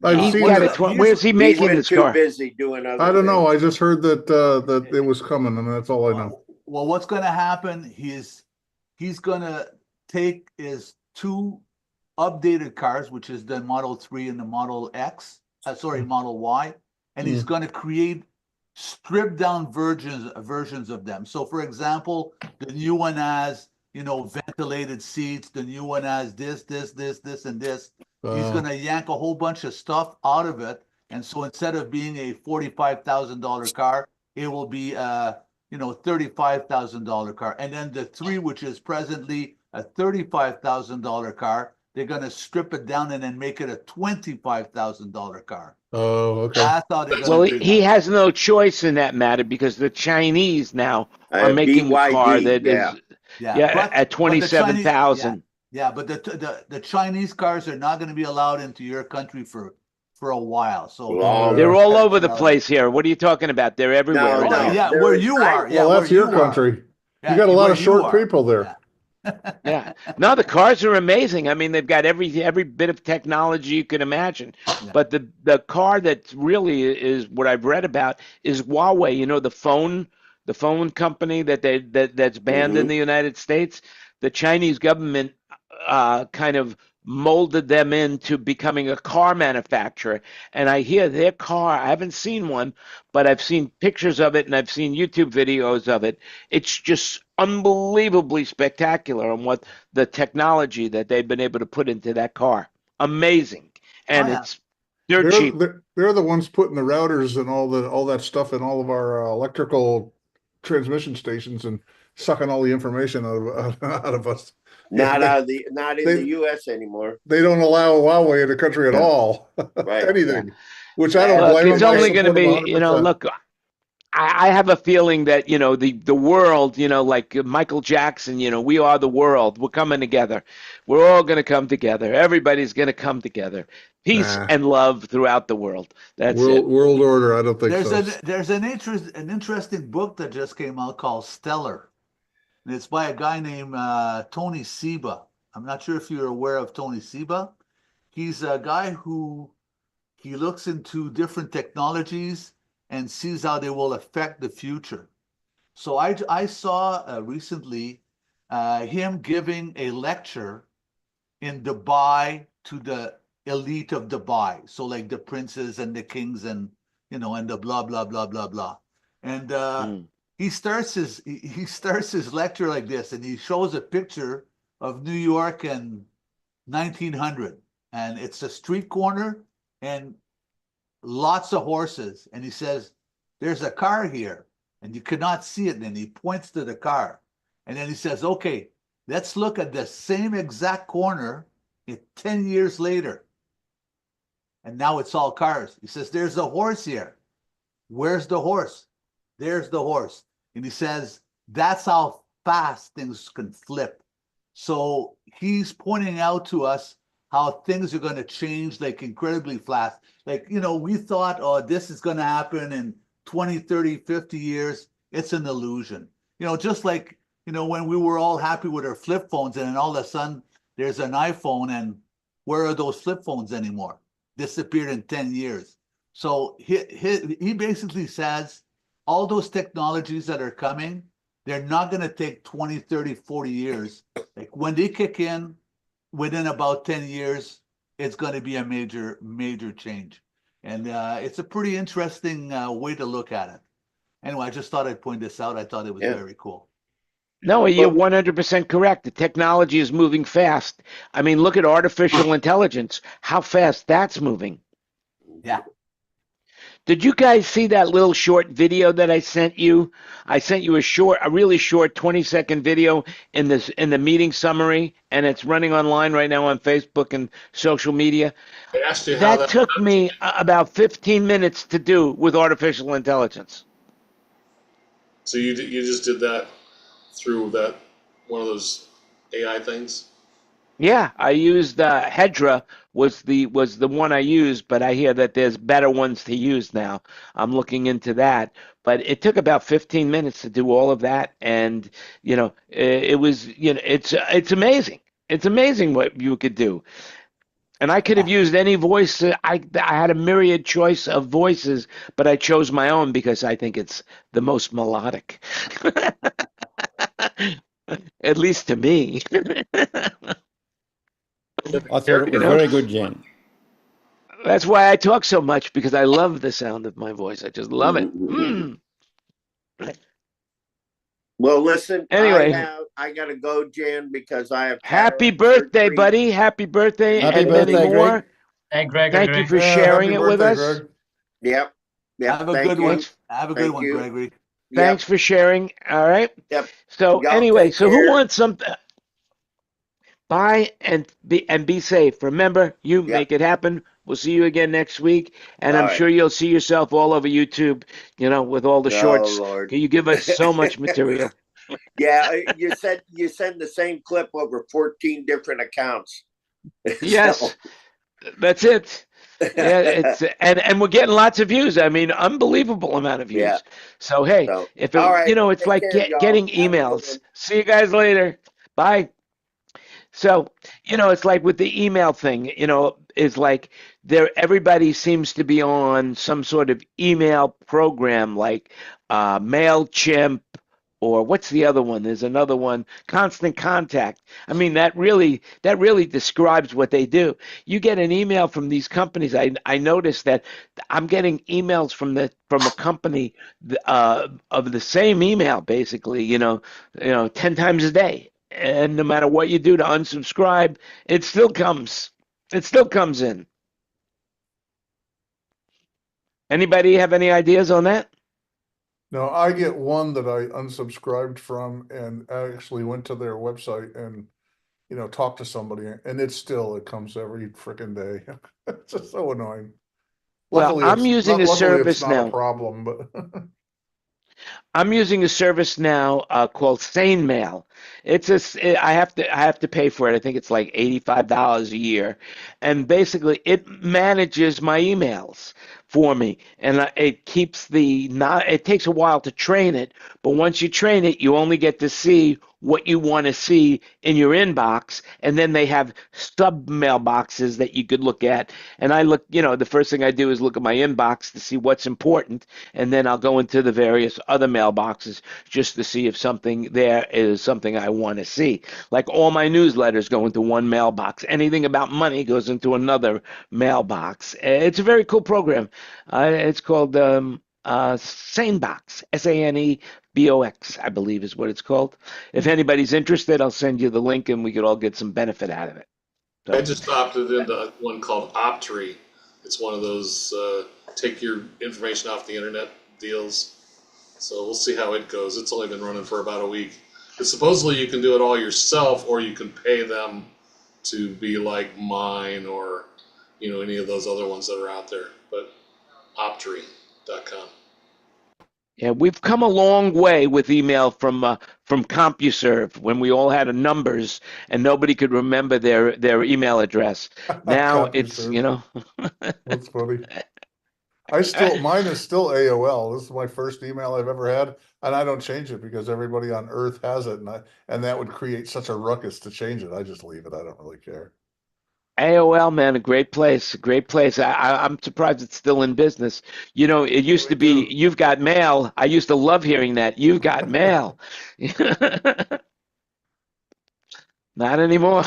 I've seen it. Where's he making this car? Busy doing other I don't know. I just heard that it was coming, and that's all I know. Well, what's going to happen? He's going to take his 2 updated cars, which is the Model 3 and the Model Model Y, and he's going to create stripped down versions of them. So, for example, the new one has ventilated seats. The new one has this, and this. He's going to yank a whole bunch of stuff out of it, and so instead of being a $45,000 car, it will be $35,000 car. And then the 3, which is presently a $35,000 car, they're going to strip it down and then make it a $25,000 car. Oh, okay. That's how they're Well, he has no choice in that matter because the Chinese now are making a car that is at 27,000. Yeah, but the Chinese cars are not going to be allowed into your country for a while. So they're all over the place here. What are you talking about? They're everywhere. Yeah, where you are. Yeah, well, that's your country. You got a lot of short people there. Yeah. No, the cars are amazing. I mean, they've got every bit of technology you can imagine. Yeah. But the car that really is what I've read about is Huawei. The phone company that's banned in the United States. The Chinese government kind of molded them into becoming a car manufacturer. And I hear their car, I haven't seen one, but I've seen pictures of it and I've seen YouTube videos of it. It's just unbelievably spectacular on what the technology that they've been able to put into that car. Amazing. And Oh, yeah. it's dirt cheap. They're the ones putting the routers and all that stuff in all of our electrical transmission stations and sucking all the information out of us. Not in they- the U.S. anymore. They don't allow Huawei in the country at all. Right. Anything, which I don't Look, blame it's them. I only going to support them be, 100%. look, I have a feeling that, the world, like Michael Jackson, we are the world. We're coming together. We're all going to come together. Everybody's going to come together. Peace Nah. and love throughout the world. That's it. World order. I don't think so. There's an interesting book that just came out called Stellar. And it's by a guy named Tony Seba. I'm not sure if you're aware of Tony Seba. He's a guy who he looks into different technologies and sees how they will affect the future. So I saw recently him giving a lecture in Dubai to the elite of Dubai. So like the princes and the kings and and the blah blah blah blah blah. And he starts his lecture like this, and he shows a picture of New York in 1900, and it's a street corner and lots of horses, and he says, "There's a car here," and you cannot see it. And then he points to the car, and then he says, "Okay, let's look at the same exact corner 10 years later, and now it's all cars." He says, "There's a horse here. Where's the horse? There's the horse." And he says, "That's how fast things can flip." So he's pointing out to us how things are going to change like incredibly fast. Like, we thought, oh, this is going to happen in 20, 30, 50 years. It's an illusion. Just like, when we were all happy with our flip phones, and then all of a sudden there's an iPhone, and where are those flip phones anymore? Disappeared in 10 years. So he basically says all those technologies that are coming, they're not going to take 20, 30, 40 years. Like when they kick in, within about 10 years, it's going to be a major, major change. And it's a pretty interesting way to look at it. Anyway, I just thought I'd point this out. I thought it was very cool. No, you're 100% correct. The technology is moving fast. I mean, look at artificial intelligence, how fast that's moving. Yeah. Did you guys see that little short video that I sent you? I sent you a really short 20-second video in the meeting summary, and it's running online right now on Facebook and social media. I asked you how That took me about 15 minutes to do with artificial intelligence. So you just did that through that one of those AI things? Yeah, I used Hedra was the one I used, but I hear that there's better ones to use now. I'm looking into that, but it took about 15 minutes to do all of that, and it was it's amazing. It's amazing what you could do. And I could have used any voice. I had a myriad choice of voices, but I chose my own because I think it's the most melodic. At least to me. I thought it was very good, Jan. That's why I talk so much, because I love the sound of my voice. I just love it. Well, listen. Anyway, I gotta go, Jan, because I have. Happy birthday, buddy! Happy birthday, Happy and birthday, many more. Greg. Hey, Greg. Thank you for sharing it with us. Greg. Yep. Have a good one. Have a good one, Gregory. Thanks for sharing. All right. Yep. So Y'all anyway, take so care. who wants something? Buy and be safe. Remember, you make it happen. We'll see you again next week, and All I'm right. sure you'll see yourself all over YouTube. With all the shorts. Lord. You give us so much material. Yeah, you send the same clip over 14 different accounts. Yes, So, that's it. Yeah, it's and we're getting lots of views. I mean, unbelievable amount of views. Yeah. So hey, So, if it, all right, it's take like care, y'all. getting Have a good emails. one. See you guys later. Bye. So, it's like with the email thing, is like everybody seems to be on some sort of email program like MailChimp, or what's the other one? There's another one, Constant Contact. I mean, that really describes what they do. You get an email from these companies. I noticed that I'm getting emails from a company of the same email, basically, 10 times a day. And no matter what you do to unsubscribe, it still comes. It still comes in. Anybody have any ideas on that? No, I get one that I unsubscribed from and actually went to their website and, talked to somebody, and it comes every freaking day. It's just so annoying. Well, I'm using a luckily it's service not a now. problem, but I'm using a service now called Sane Mail. I have to pay for it. I think it's like $85 a year, and basically it manages my emails for me, and it keeps not. It takes a while to train it, but once you train it, you only get to see what you want to see in your inbox, and then they have sub mailboxes that you could look at. And I look, the first thing I do is look at my inbox to see what's important, and then I'll go into the various other mailboxes just to see if something there is something I want to see. Like all my newsletters go into one mailbox. Anything about money goes into another mailbox. It's a very cool program. It's called SaneBox, SANEBOX, I believe is what it's called. If anybody's interested, I'll send you the link and we could all get some benefit out of it. So, I just opted into one called Optree. It's one of those take your information off the internet deals. So we'll see how it goes. It's only been running for about a week. But supposedly you can do it all yourself, or you can pay them to be like mine or any of those other ones that are out there. But Optree.com. yeah, we've come a long way with email from CompuServe when we all had numbers and nobody could remember their email address. Now it's That's funny. Mine is still AOL. This is my first email I've ever had, and I don't change it because everybody on Earth has it, and that would create such a ruckus to change it. I just leave it. I don't really care. AOL, man, a great place, a great place. I'm surprised it's still in business. It used to be, you've got mail. I used to love hearing that. You've got mail. Not anymore.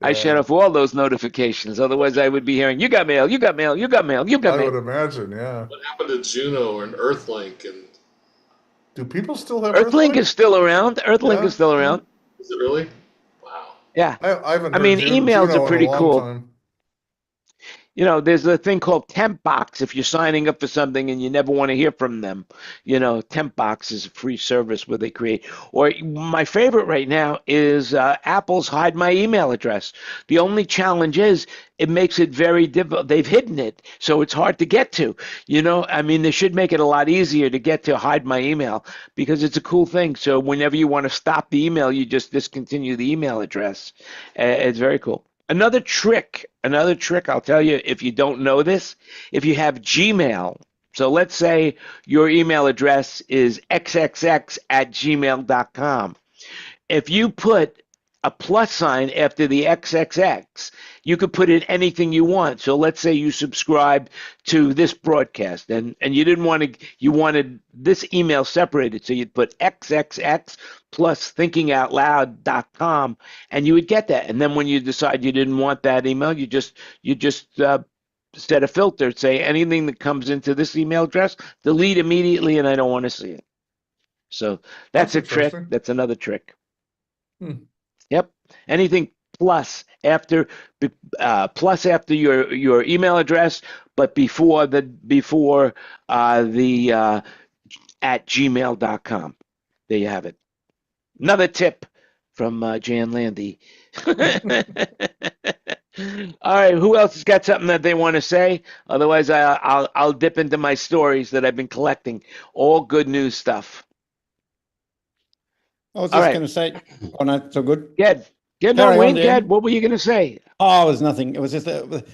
I shut off all those notifications. Otherwise, I would be hearing, you got mail, you got mail, you got mail, you got I mail. would imagine, yeah. What happened to Juno and Earthlink? And do people still have Earthlink? Is still around. Earthlink is still around. Is it really? Wow. Yeah. I haven't heard emails Juno are pretty in a long cool. time. There's a thing called Temp Box if you're signing up for something and you never want to hear from them. Temp Box is a free service where they create. Or my favorite right now is Apple's Hide My Email Address. The only challenge is it makes it very difficult. They've hidden it, so it's hard to get to. They should make it a lot easier to get to Hide My Email because it's a cool thing. So whenever you want to stop the email, you just discontinue the email address. It's very cool. Another trick I'll tell you if you don't know this, if you have Gmail, so let's say your email address is xxx@gmail.com. If you put a plus sign after the XXX, you could put in anything you want. So let's say you subscribe to this broadcast and you wanted this email separated. So you'd put XXX plus thinkingoutloud.com and you would get that. And then when you decide you didn't want that email, you just set a filter, say anything that comes into this email address, delete immediately and I don't want to see it. So that's a trick. That's another trick. Yep. Anything plus after your email address, but before the at gmail.com. There you have it. Another tip from Jan Landy. All right, who else has got something that they want to say? Otherwise, I'll dip into my stories that I've been collecting. All good news stuff. I was just going to say, oh no, so good. Wayne, what were you going to say? Oh, it was nothing. It was just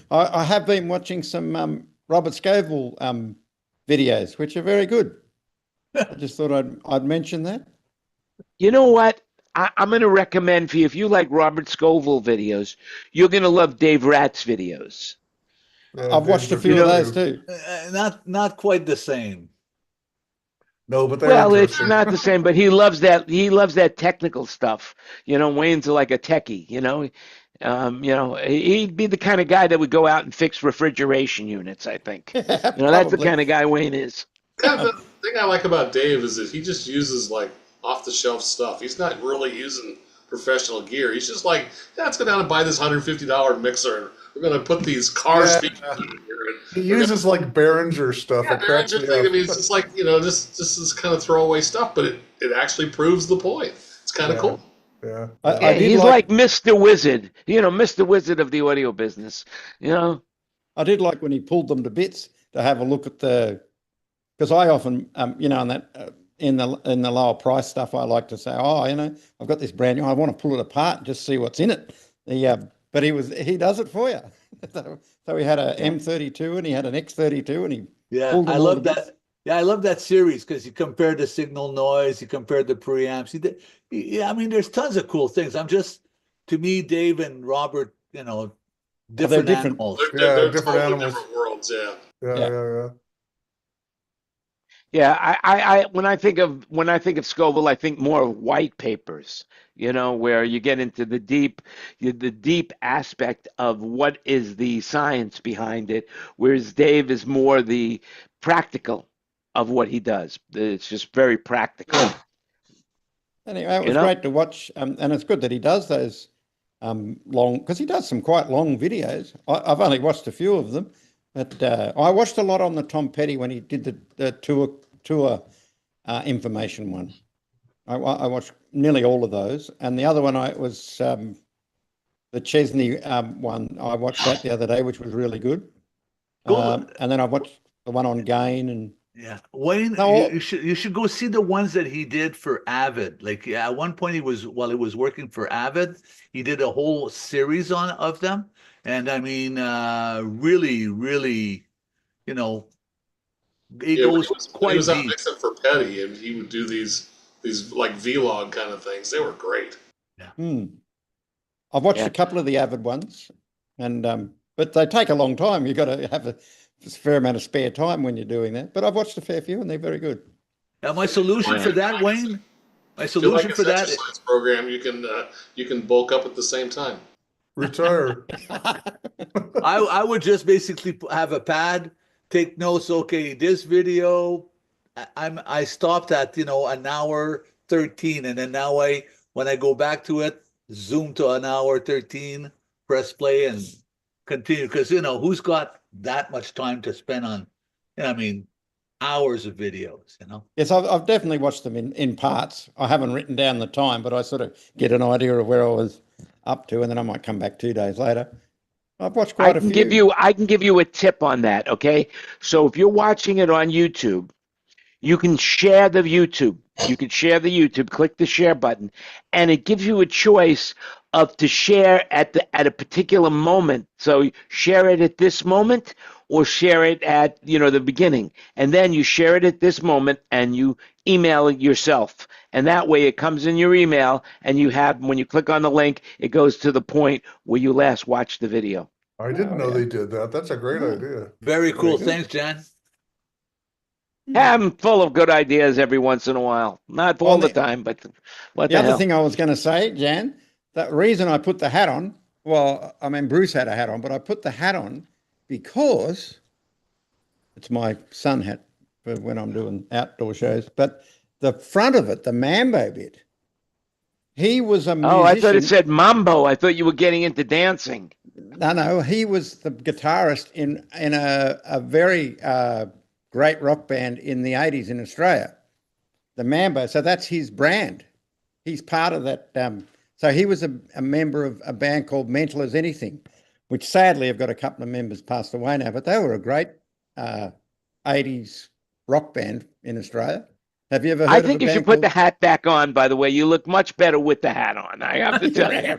I have been watching some Robert Scoble videos, which are very good. I just thought I'd mention that. You know what? I'm going to recommend for you, if you like Robert Scoble videos, you're going to love Dave Ratt's videos. I've watched a few of those too. Not quite the same. No, but they're Well, it's interesting. not the same, but he loves that. He loves that technical stuff. Wayne's like a techie. He'd be the kind of guy that would go out and fix refrigeration units. I think. That's the Probably. kind of guy Wayne is. Kind of the thing I like about Dave is that he just uses like off the shelf stuff. He's not really using professional gear. He's just like, let's go down and buy this $150 mixer. We're going to put these car speakers in here. He uses like Behringer stuff. Yeah, It cracks me Behringer thing. I up. mean, it's just like, just this kind of throwaway stuff, but it actually proves the point. It's kind of cool. Yeah. Yeah, he's like Mr. Wizard. Mr. Wizard of the audio business. I did like when he pulled them to bits to have a look at because I often, in that in the lower price stuff, I like to say, I've got this brand new, I want to pull it apart and just see what's in it. But he does it for you. So he had a M32 and he had an X32 and he pulled them I all love to that. bits. Yeah, I love that series because he compared the signal noise, he compared the preamps. There's tons of cool things. To me, Dave and Robert, different animals. They're different totally animals. different worlds. Yeah. Yeah. Yeah, I when I think of Scoville, I think more of white papers, where you get into the deep aspect of what is the science behind it, whereas Dave is more the practical of what he does. It's just very practical. Anyway, it was great to watch, and it's good that he does those long, because he does some quite long videos. I've only watched a few of them, but I watched a lot on the Tom Petty when he did the tour information one. I watched nearly all of those, and the other one was the Chesney one. I watched that the other day, which was really good. And then I watched the one on gain and. Yeah, Wayne, you should go see the ones that he did for Avid. Like at one point, while he was working for Avid, he did a whole series of them, and I mean, really, really, it goes quite he was out deep. mixing for Petty, and he would do these like vlog kind of things. They were great. Yeah. I've watched a couple of the Avid ones, and but they take a long time. You've got to have a fair amount of spare time when you're doing that. But I've watched a fair few, and they're very good. Now, my solution for that, Wayne, exercise program, you can bulk up at the same time. Retire. I would just basically have a pad, take notes. Okay, this video, I stopped at an hour 13, and then now when I go back to it, zoom to an hour 13, press play, and continue. Because who's got that much time to spend on, hours of videos, Yes, I've definitely watched them in parts. I haven't written down the time, but I sort of get an idea of where I was up to, and then I might come back 2 days later. I've watched quite a few. I can give you a tip on that, okay? So if you're watching it on YouTube, you can share the YouTube. Click the share button, and it gives you a choice to share at a particular moment. So share it at this moment, or share it at the beginning, and then you share it at this moment, and you email it yourself, and that way it comes in your email, and when you click on the link, it goes to the point where you last watched the video. I didn't know they did that. That's a great idea. Very cool. Thanks, Jan. I'm full of good ideas every once in a while. Not all the time, but what the other hell? thing I was going to say, Jan, the reason I put the hat on, well, I mean, Bruce had a hat on, but I put the hat on because it's my sun hat for when I'm doing outdoor shows. But the front of it, the Mambo bit, he was a musician. Oh, I thought it said Mambo. I thought you were getting into dancing. No, he was the guitarist in a very great rock band in the 80s in Australia, the Mambo. So that's his brand. He's part of that. So he was a member of a band called Mental as Anything, which sadly have got a couple of members passed away now, but they were a great 80s rock band in Australia. Have you ever heard I of think a you band should put the called- hat back on, by the way. You look much better with the hat on, I have to tell you.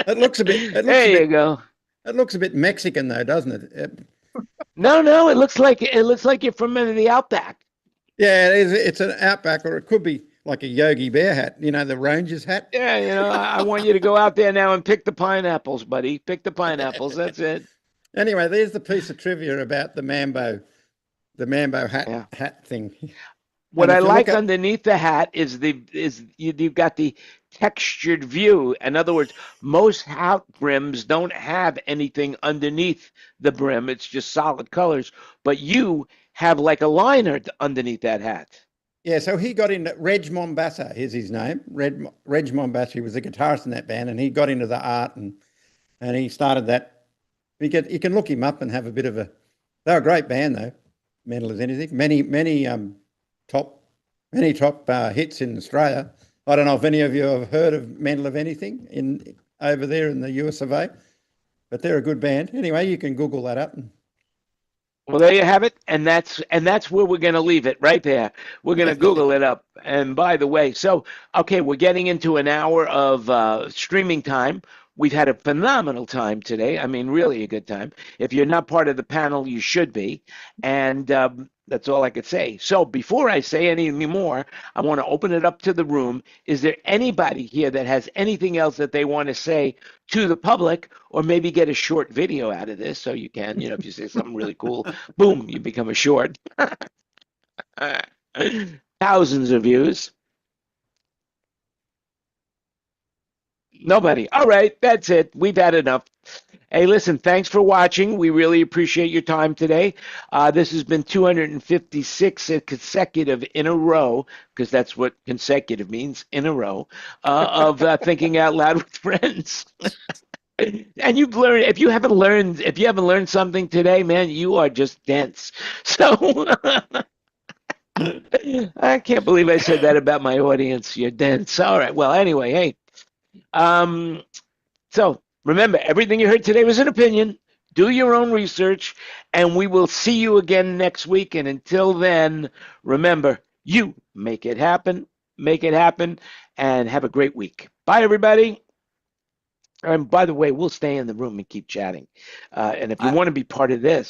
It looks a bit. There you go. It looks a bit Mexican, though, doesn't it? No, it looks like you're from the Outback. Yeah, it is. It's an Outback, or it could be like a Yogi Bear hat. The Rangers hat. Yeah, I want you to go out there now and pick the pineapples, buddy. Pick the pineapples. That's it. Anyway, there's the piece of trivia about the Mambo the Mambo hat Yeah. hat thing. What And I if you like look at, underneath the hat is you've got the textured view. In other words, most hat brims don't have anything underneath the brim. It's just solid colors. But you have like a liner underneath that hat. yeah, so he got into Reg Mombassa, is his name. Reg Mombassa, he was a guitarist in that band, and he got into the art and he started that. You can look him up and have a bit of a. They're a great band though. Mental as Anything. Many top hits in Australia. I don't know if any of you have heard of Mental of Anything over there in the US of A, but they're a good band. Anyway, you can Google that up. Well, there you have it, and that's where we're going to leave it right there. We're going to Google it up. And by the way, so okay, we're getting into an hour of streaming time. We've had a phenomenal time today. I mean, really a good time. If you're not part of the panel, you should be. And that's all I could say. So before I say any more, I want to open it up to the room. Is there anybody here that has anything else that they want to say to the public, or maybe get a short video out of this so you can, if you say something really cool, boom, you become a short. Thousands of views. Nobody. All right, that's it. We've had enough. Hey, listen, thanks for watching. We really appreciate your time today. This has been 256 consecutive in a row, because that's what consecutive means, in a row, of Thinking Out Loud with Friends. And you've learned, if you haven't learned something today, man, you are just dense. So I can't believe I said that about my audience. You're dense. All right. Well, anyway, hey. So remember, everything you heard today was an opinion. Do your own research, and we will see you again next week. And until then, remember, you make it happen, and have a great week. Bye, everybody. And by the way, we'll stay in the room and keep chatting. And if you want to be part of this,